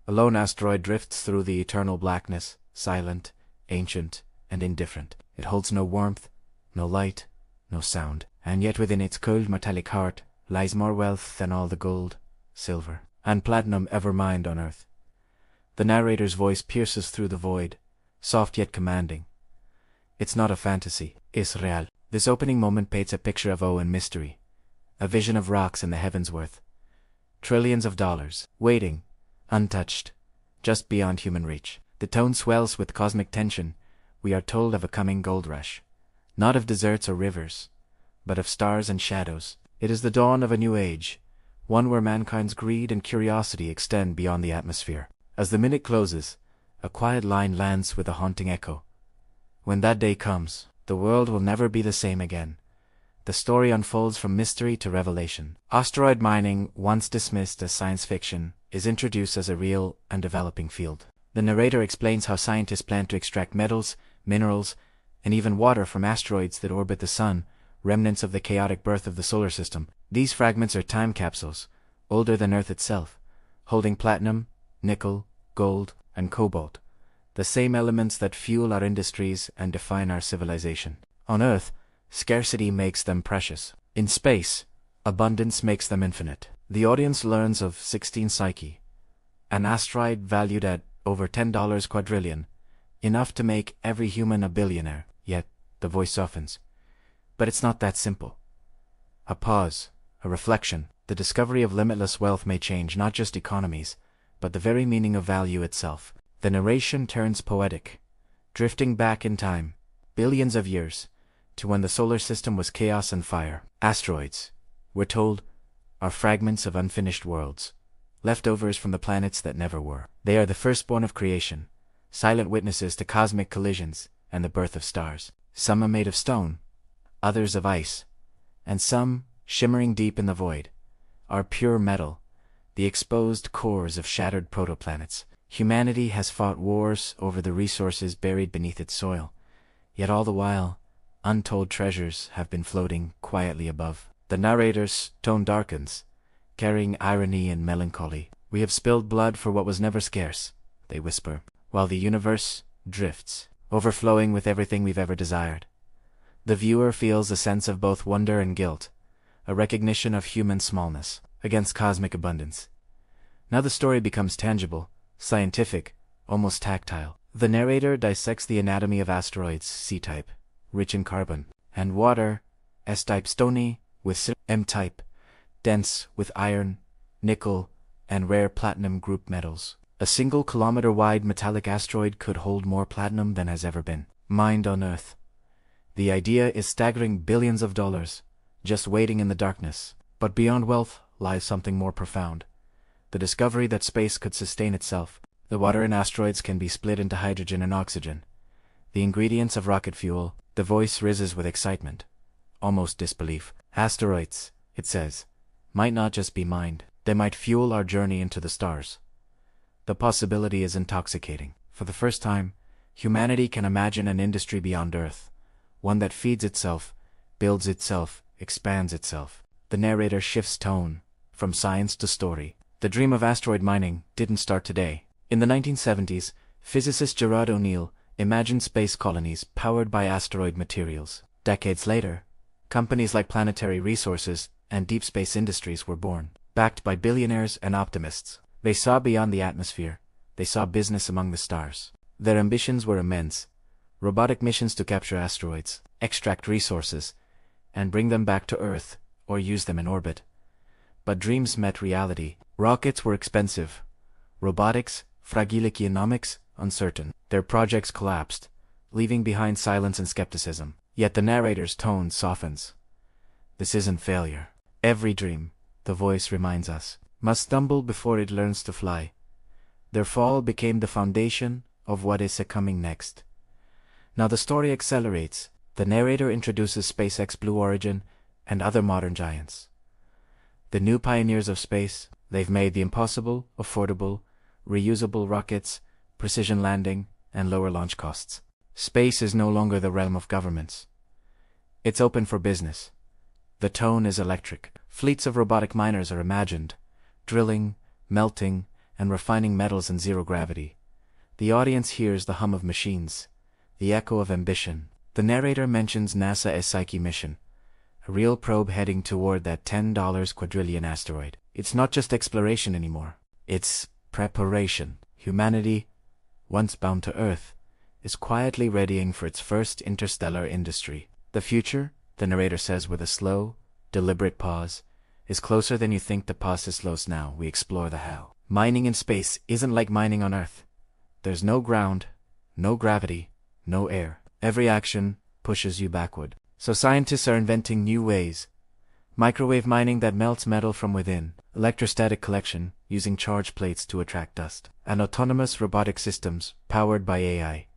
A lone asteroid drifts through the eternal blackness, silent, ancient, and indifferent. It holds no warmth, no light, no sound, and yet within its cold metallic heart lies more wealth than all the gold, silver, and platinum ever mined on Earth. The narrator's voice pierces through the void, soft yet commanding. It's not a fantasy, it's real. This opening moment paints a picture of awe and mystery, a vision of rocks in the heavens worth trillions of dollars, waiting, untouched, just beyond human reach. The tone swells with cosmic tension. We are told of a coming gold rush, not of deserts or rivers, but of stars and shadows. It is the dawn of a new age, one where mankind's greed and curiosity extend beyond the atmosphere. As the minute closes, a quiet line lands with a haunting echo. When that day comes, the world will never be the same again. The story unfolds from mystery to revelation. Asteroid mining, once dismissed as science fiction, is introduced as a real and developing field. The narrator explains how scientists plan to extract metals, minerals, and even water from asteroids that orbit the Sun, remnants of the chaotic birth of the solar system. These fragments are time capsules, older than Earth itself, holding platinum, nickel, gold, and cobalt, the same elements that fuel our industries and define our civilization. On Earth, scarcity makes them precious. In space, abundance makes them infinite. The audience learns of 16 Psyche, an asteroid valued at over $10 quadrillion, enough to make every human a billionaire. Yet, the voice softens. But it's not that simple. A pause, a reflection, the discovery of limitless wealth may change not just economies, but the very meaning of value itself. The narration turns poetic, drifting back in time, billions of years, to when the solar system was chaos and fire. Asteroids, we're told, are fragments of unfinished worlds, leftovers from the planets that never were. They are the firstborn of creation, silent witnesses to cosmic collisions and the birth of stars. Some are made of stone, others of ice, and some, shimmering deep in the void, are pure metal, the exposed cores of shattered protoplanets. Humanity has fought wars over the resources buried beneath its soil, yet all the while, untold treasures have been floating quietly above. The narrator's tone darkens, carrying irony and melancholy. We have spilled blood for what was never scarce, they whisper, while the universe drifts, overflowing with everything we've ever desired. The viewer feels a sense of both wonder and guilt, a recognition of human smallness against cosmic abundance. Now the story becomes tangible, scientific, almost tactile. The narrator dissects the anatomy of asteroids, C-type, rich in carbon, and water, S-type, stony, with M-type, dense with iron, nickel, and rare platinum group metals. A single kilometer-wide metallic asteroid could hold more platinum than has ever been mined on Earth. The idea is staggering billions of dollars, just waiting in the darkness. But beyond wealth lies something more profound. The discovery that space could sustain itself. The water in asteroids can be split into hydrogen and oxygen, the ingredients of rocket fuel. The voice rises with excitement, almost disbelief. Asteroids, it says, might not just be mined. They might fuel our journey into the stars. The possibility is intoxicating. For the first time, humanity can imagine an industry beyond Earth, one that feeds itself, builds itself, expands itself. The narrator shifts tone, from science to story. The dream of asteroid mining didn't start today. In the 1970s, physicist Gerard O'Neill imagined space colonies powered by asteroid materials. Decades later, companies like Planetary Resources and Deep Space Industries were born, backed by billionaires and optimists. They saw beyond the atmosphere. They saw business among the stars. Their ambitions were immense. Robotic missions to capture asteroids, extract resources, and bring them back to Earth, or use them in orbit. But dreams met reality. Rockets were expensive. Robotics, fragile economics, uncertain. Their projects collapsed, leaving behind silence and skepticism. Yet the narrator's tone softens. This isn't failure. Every dream, the voice reminds us, must stumble before it learns to fly. Their fall became the foundation of what is coming next. Now the story accelerates. The narrator introduces SpaceX Blue Origin and other modern giants. The new pioneers of space. They've made the impossible affordable, reusable rockets, precision landing, and lower launch costs. Space is no longer the realm of governments. It's open for business. The tone is electric. Fleets of robotic miners are imagined, drilling, melting, and refining metals in zero gravity. The audience hears the hum of machines, the echo of ambition. The narrator mentions NASA's Psyche mission, a real probe heading toward that $10 quadrillion asteroid. It's not just exploration anymore. It's preparation. Humanity, once bound to Earth, is quietly readying for its first interstellar industry. The future, the narrator says with a slow, deliberate pause, is closer than you think. The pause is slow. Now we explore the how. Mining in space isn't like mining on Earth. There's no ground, no gravity, no air. Every action pushes you backward. So scientists are inventing new ways. Microwave mining that melts metal from within, electrostatic collection using charge plates to attract dust, and autonomous robotic systems powered by AI.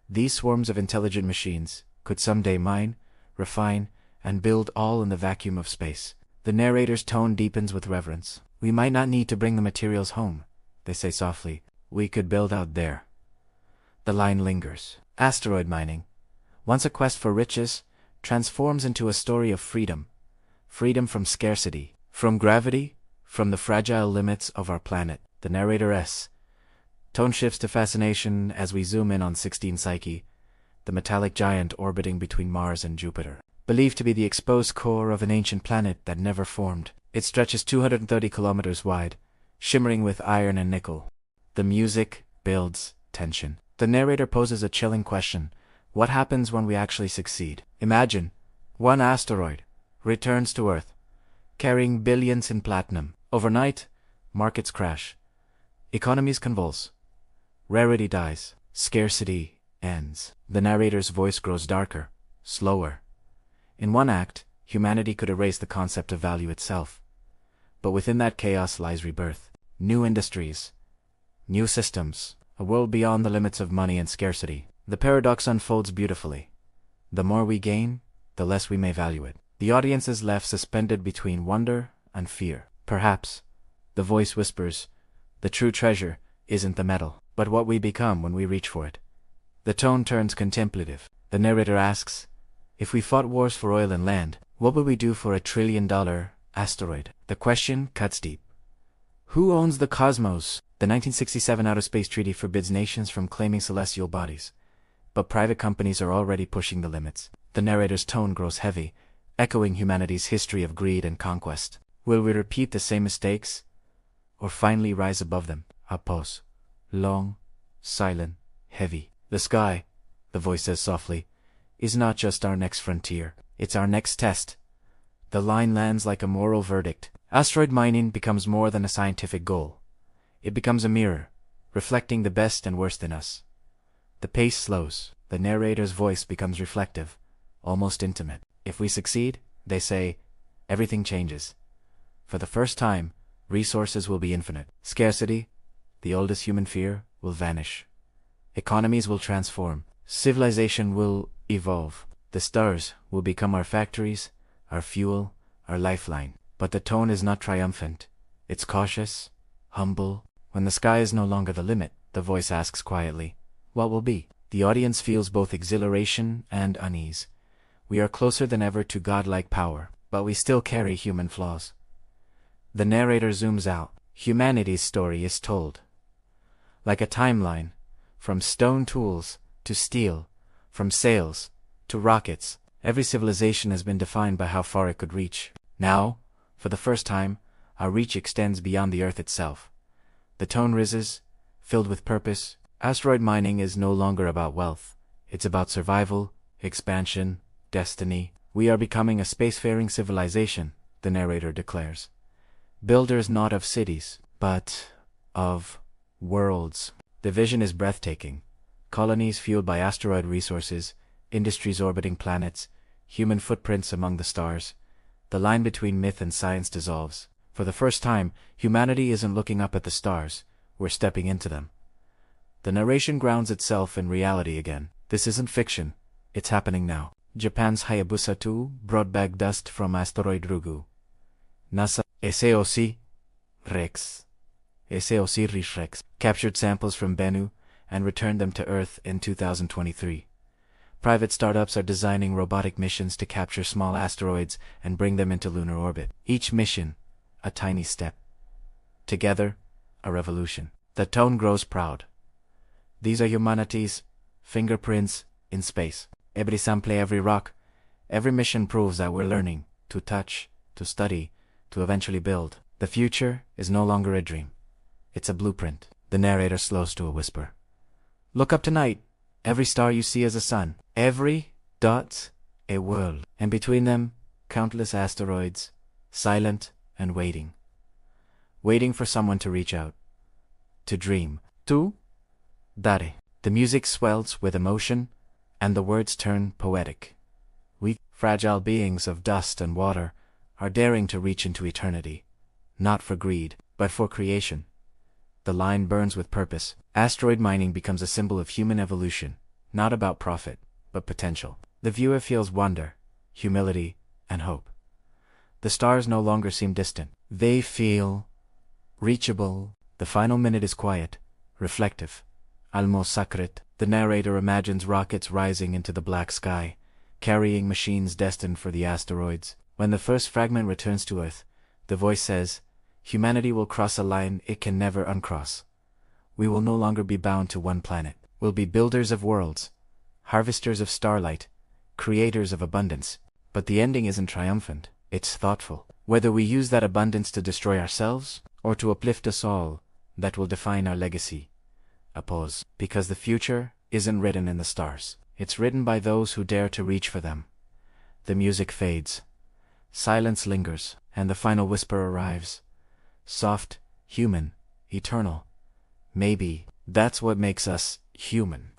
These swarms of intelligent machines could someday mine, refine, and build all in the vacuum of space. The narrator's tone deepens with reverence. We might not need to bring the materials home, they say softly. We could build out there. The line lingers. Asteroid mining, once a quest for riches, transforms into a story of freedom. Freedom from scarcity, from gravity, from the fragile limits of our planet. The narrator's tone shifts to fascination as we zoom in on 16 Psyche, the metallic giant orbiting between Mars and Jupiter. Believed to be the exposed core of an ancient planet that never formed. It stretches 230 kilometers wide, shimmering with iron and nickel. The music builds tension. The narrator poses a chilling question. What happens when we actually succeed? Imagine, one asteroid returns to Earth, carrying billions in platinum. Overnight, markets crash. Economies convulse. Rarity dies. Scarcity ends. The narrator's voice grows darker, slower. In one act, humanity could erase the concept of value itself. But within that chaos lies rebirth. New industries, new systems, a world beyond the limits of money and scarcity. The paradox unfolds beautifully. The more we gain, the less we may value it. The audience is left suspended between wonder and fear. Perhaps, the voice whispers, the true treasure isn't the metal, but what we become when we reach for it. The tone turns contemplative. The narrator asks, if we fought wars for oil and land, what would we do for $1 trillion asteroid? The question cuts deep. Who owns the cosmos? The 1967 Outer Space Treaty forbids nations from claiming celestial bodies, but private companies are already pushing the limits. The narrator's tone grows heavy, echoing humanity's history of greed and conquest. Will we repeat the same mistakes, or finally rise above them? A pause. Long, silent, heavy. The sky, the voice says softly, is not just our next frontier, it's our next test. The line lands like a moral verdict. Asteroid mining becomes more than a scientific goal. It becomes a mirror, reflecting the best and worst in us. The pace slows. The narrator's voice becomes reflective, almost intimate. If we succeed, they say, everything changes. For the first time, resources will be infinite. Scarcity, the oldest human fear, will vanish. Economies will transform. Civilization will evolve. The stars will become our factories, our fuel, our lifeline. But the tone is not triumphant. It's cautious, humble. When the sky is no longer the limit, the voice asks quietly, what will be? The audience feels both exhilaration and unease. We are closer than ever to godlike power, but we still carry human flaws. The narrator zooms out. Humanity's story is told. Like a timeline, from stone tools to steel, from sails to rockets, every civilization has been defined by how far it could reach. Now, for the first time, our reach extends beyond the Earth itself. The tone rises, filled with purpose. Asteroid mining is no longer about wealth. It's about survival, expansion, destiny. We are becoming a spacefaring civilization, the narrator declares. Builders not of cities, but of worlds. The vision is breathtaking. Colonies fueled by asteroid resources, industries orbiting planets, human footprints among the stars. The line between myth and science dissolves. For the first time, humanity isn't looking up at the stars, we're stepping into them. The narration grounds itself in reality again. This isn't fiction, it's happening now. Japan's Hayabusa 2 brought back dust from asteroid Ryugu. NASA SAOC Rex captured samples from Bennu and returned them to Earth in 2023. Private startups are designing robotic missions to capture small asteroids and bring them into lunar orbit. Each mission, a tiny step. Together, a revolution. The tone grows proud. These are humanity's fingerprints in space. Every sample, every rock, every mission proves that we're learning to touch, to study, to eventually build. The future is no longer a dream. It's a blueprint. The narrator slows to a whisper. Look up tonight. Every star you see is a sun. Every dot's a world. And between them, countless asteroids, silent and waiting. Waiting for someone to reach out. To dream. Tu dare. The music swells with emotion, and the words turn poetic. We, fragile beings of dust and water, are daring to reach into eternity. Not for greed, but for creation. The line burns with purpose. Asteroid mining becomes a symbol of human evolution, not about profit, but potential. The viewer feels wonder, humility, and hope. The stars no longer seem distant. They feel reachable. The final minute is quiet, reflective, almost sacred. The narrator imagines rockets rising into the black sky, carrying machines destined for the asteroids. When the first fragment returns to Earth, the voice says, humanity will cross a line it can never uncross. We will no longer be bound to one planet. We'll be builders of worlds, harvesters of starlight, creators of abundance. But the ending isn't triumphant, it's thoughtful. Whether we use that abundance to destroy ourselves, or to uplift us all, that will define our legacy. A pause. Because the future isn't written in the stars. It's written by those who dare to reach for them. The music fades. Silence lingers, and the final whisper arrives. Soft, human, eternal. Maybe that's what makes us human.